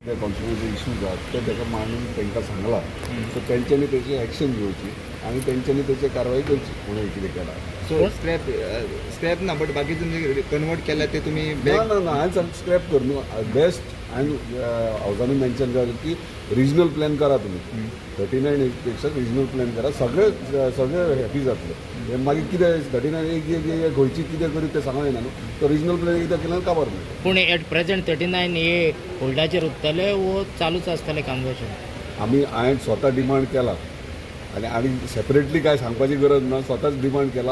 जे constituency issues आहात ते ताका मांडून तांकां सांगला सो तेंच्यांनी तेची एक्शन घेवची आनी तेंच्यांनी तेची कारवाई करची कोणें कितें केलां. सो स्क्रॅप ना बट बाकी तुम्ही कन्वर्ट केला ते तुम्ही ना ना ना हांवें स्क्रॅप कर न्हू बेस्ट हांवें हावजांनी मेन्शन केलें की रिजनल प्लॅन करा तुमी 39 पेक्षा रिजनल प्लॅन करा सगळे हॅपी जातले. मागीर कितें 39 एक खंयची कितें करी तें सांगूं येना न्हू. तो रिजनल प्लॅन एकदां केल्यार काबार मेळटा. पूण एट प्रेझेंट 39 हे होल्डाचेर उरतले वो चालूच आसतलें कन्वर्शन. हांवें स्वता डिमांड केला आनी सेपरेटली काय सांगपाची गरज ना. स्वताच डिमांड केला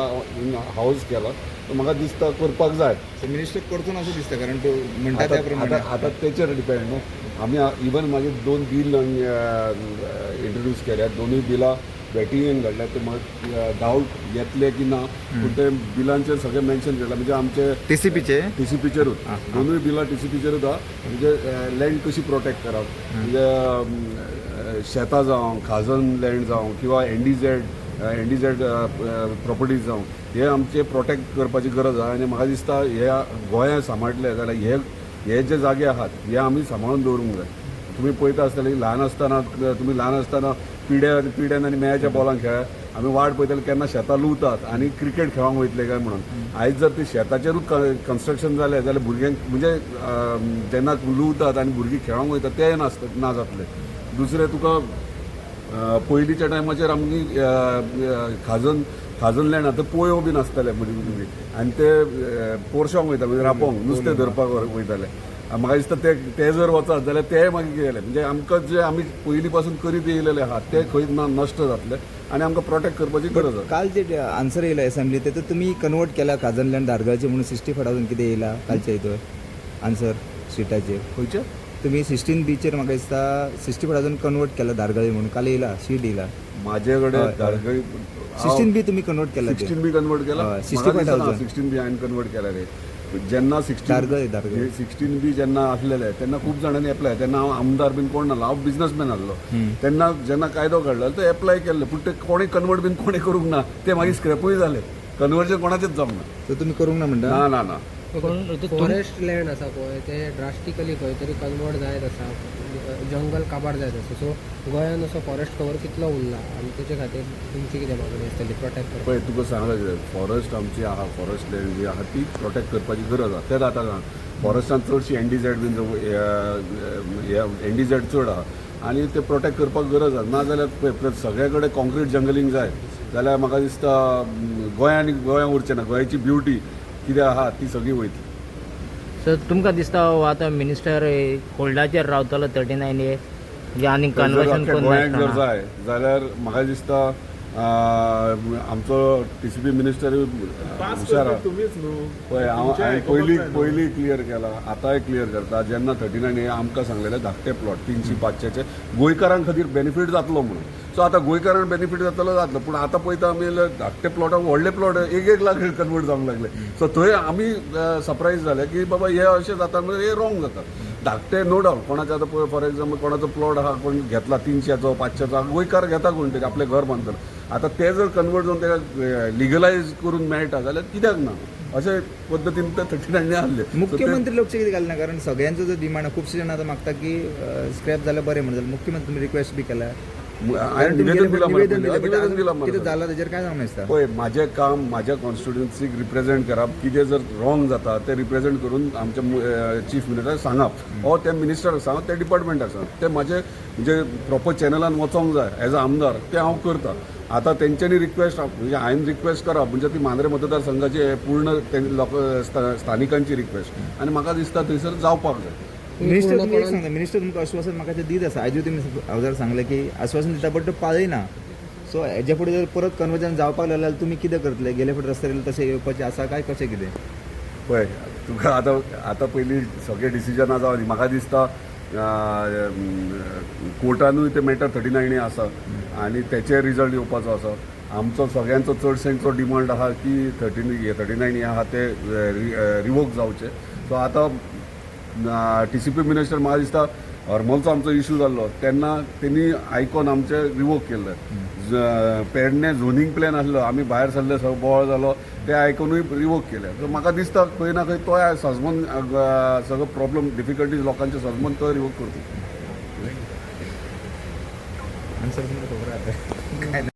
हाऊस केला तर म्हाका दिसता करपाक जाय. मिनिस्टर करतो असं दिसतं कारण तो म्हणटा त्या प्रमाणे आतां तेचेर डिपेंड न्हू. आमी इवन मागीर 2 बील इंट्रोड्यूस केल्यात. दोनूय बिलां बॅटिंगेन घडल्यात. ते म्हाका डावट येतले की ना पूण ते बिलांचेर सगळें मेन्शन केलां म्हणजे आमचे टीसीपीचेरूच दोनूय बिलां टीसीपीचेरूच आहा. म्हणजे लँड कशी प्रोटेक्ट करप म्हणजे शेतां जावं खाजन लँड जावं किंवा एनडीझेड प्रॉपर्टीज जावं हे आमचे प्रोटेक्ट करपाची गरज आहा. आनी म्हाका दिसता ह्या गोंया सांबाळटले जाल्यार हे जे जागे आहात हे आमी सांबाळून दवरूंक जाय. तुमी पळयता आसतले ल्हान आसतना पिड्यान आनी मेळ्याच्या बॉलान खेळ आमी वाट पळयताले केन्ना शेतां लुवतात आनी क्रिकेट खेळोंक वयतले काय म्हणून. आयज जर ते शेताचेरूच कन्स्ट्रक्शन जालें जाल्यार भुरग्यांक म्हणजे जेन्ना लुवतात आनी भुरगीं खेळोंक वयतात तें ना जातलें. दुसरें तुका पयलींच्या टायमाचेर आमची खाजन लँड आतां पोयो बीन आसताले भुरगीं आनी ते पोरशांक वयता म्हणजे रापोंक नुस्तें धरपाक वयताले. म्हाका दिसता ते जर वचत जाल्यार ते मागीर गेले म्हणजे आमकां जे आमी पयलीं पासून करीत येयलेले आहात ते खंय नश्ट जातले आनी आमकां प्रोटेक्ट करपाची गरज आसा. काल जे आन्सर येयला असेंब्ली ते तुम्ही कन्वर्ट केला खाजन लँड दारगाळचे म्हणून 65,000 कितें येयला कालच्या हितूर आन्सर स्ट्रिटाचेर खंयचे तुम्ही 16 बीचेर म्हाका दिसता 65,000 कन्वर्ट केला दारगाळी म्हणून काल येयला शीट येयला. म्हाजे कडेन दारगळी 16 बी तुम्ही कन्वर्ट केला 16 बी कन्वर्ट केला. 65,000 16 बी हांवें कन्वर्ट केला रे. जेन्ना 16 बी जेन्ना आसलेले तेन्ना खूब जाणांनी एप्लाय तेन्ना हांव आमदार बीन कोण नासलो हांव बिझनसमॅन आसलो. तेन्ना जेन्ना कायदो काडलो ते एप्लाय केल्ले पूण ते कोणें कन्वर्ट बीन कोणें करूंक ना. ते मागीर स्क्रॅपूय जाले. कन्वर्जन कोणाचेंच जमना. तर तुम्ही करूंक ना म्हणटा. ना ना ना फॉरेस्ट लँड आसा पळय ते ड्रास्टिकली खंय तरी कन्वर्ट जायत आसा जंगल काबार जायत आसा. सो गोंयान असो फॉरेस्ट कवर कितलो उरला आनी तेचे खातीर तुमची कितें मागणी आसतली प्रोटेक्ट करपाक. पळय तुका सांगला कितें फॉरेस्ट आमची आहा फॉरेस्ट लँड जी आहा ती प्रोटेक्ट करपाची गरज आहा. तेच आतां फॉरेस्टान चडशी एनडीझेड बीन एनडीझेड चड आहा आनी ते प्रोटेक्ट करपाक गरज आहा. नाजाल्यार सगळे कडेन कॉन्क्रीट जंगलींग जाय जाल्यार म्हाका दिसता गोंया उरचें ना. गोंयची ब्युटी कितें आहा ती सगळी वयतली. सो तुमकां दिसता हो आतां मिनिस्टर होल्डाचेर रावतलो 39 ए जे आनी कन्वर्शन गोंयाक जर करून जाय जाल्यार म्हाका दिसता आमचो टीसीपी मिनिस्टर हुशार आहा. पळय हांवें पयलीं क्लियर केला आतांय क्लियर करता. जेन्ना 39 ए आमकां सांगलेले धाकटे प्लॉट 300-500चे गोंयकारांक खातीर बेनिफीट जातलो म्हणून. सो आतां गोंयकारांक बेनिफीट जातलो पूण आतां पळयता आमी धाकटे प्लॉटाक व्हडले प्लॉट 1-1 लाख कन्वर्ट जावंक लागले. सो थंय आमी सरप्रायज जाले की बाबा हे अशें जाता म्हणजे हे रॉंग जाता. धाकटे नो डावट कोणाचे आतां पळय फॉर एक्झाम्पल कोणाचो प्लॉट आहा कोण घेतला 300चो 500चो गोंयकार घेता कोण तरी आपलें घर बांदतना. आतां ते जर कन्वर्ट जावन ताका लिगलायज करून मेळटा जाल्यार कित्याक ना अशे पद्दतीन ते 39 आहले. मुख्यमंत्री लक्ष कितें घालना कारण सगळ्यांचो जो डिमांड खुबशे जाण आतां मागता की स्क्रॅप जाल्यार बरें म्हणून जाल्यार मुख्यमंत्री तुमी रिक्वेस्ट बी केला. हांवें निवेदन दिलां कितें जालां ताचेर काय जावंक नासता. पळय म्हाजें काम म्हाज्या कॉन्स्टिट्युन्सीक रिप्रेझेंट करप कितें जर रॉंग जाता तें रिप्रेझेंट करून आमच्या चीफ मिनिस्टराक सांगप ओ त्या मिनिस्टराक सांगप त्या डिपार्टमेंटाक सांगप. ते म्हाजें म्हणजे प्रॉपर चॅनलान वचोंक जाय एज अ आमदार तें हांव करतां. आतां तेंच्यांनी रिक्वेस्ट म्हणजे हांवें रिक्वेस्ट करप म्हणजे ती मांद्रे मतदारसंघाची पूर्ण लोक स्थानिकांची रिक्वेस्ट आनी म्हाका दिसता थंयसर जावपाक जाय. मिनिस्टर तुमी एक सांगता मिनिस्टर तुमकां आश्वासन म्हाका ते दीत आसा. आयजूय तुमी हांव सांगलें की आश्वासन दिता बट तो पाळयना. सो हेज्या फुडें जर परत कन्वर्जन जावपाक लागलें जाल्यार तुमी कितें करतले. गेले फावटी रस्त्यार येयले तशें येवपाचें आसा काय कशें कितें. पळय तुका आतां पयलीं सगळे डिसिजनां जावं माका दिसता कोर्टानूय ते मॅटर 39 आसा आनी तेचे रिजल्ट येवपाचो आसा. आमचो सगळ्यांचो चडशेंचो डिमांड आहा की 39 आहा ते रिवोक जावचे. सो आतां TCP मिनिस्टर म्हाका दिसता हरमलचो आमचो इश्यू जाल्लो तेन्ना त्यांनी आयकून आमचे रिवोक केल्ले पेडणे झोनींग प्लॅन आसलो आमी भायर सरले सगळो बोवाळ जालो ते आयकूनय रिवोक केले सो म्हाका दिसता खंय ना खंय तो सजमन सगळो प्रॉब्लेम डिफिकल्टीज लोकांचे सजमन तो रिवोक करता आन्सर तुमकां खबर आसा काय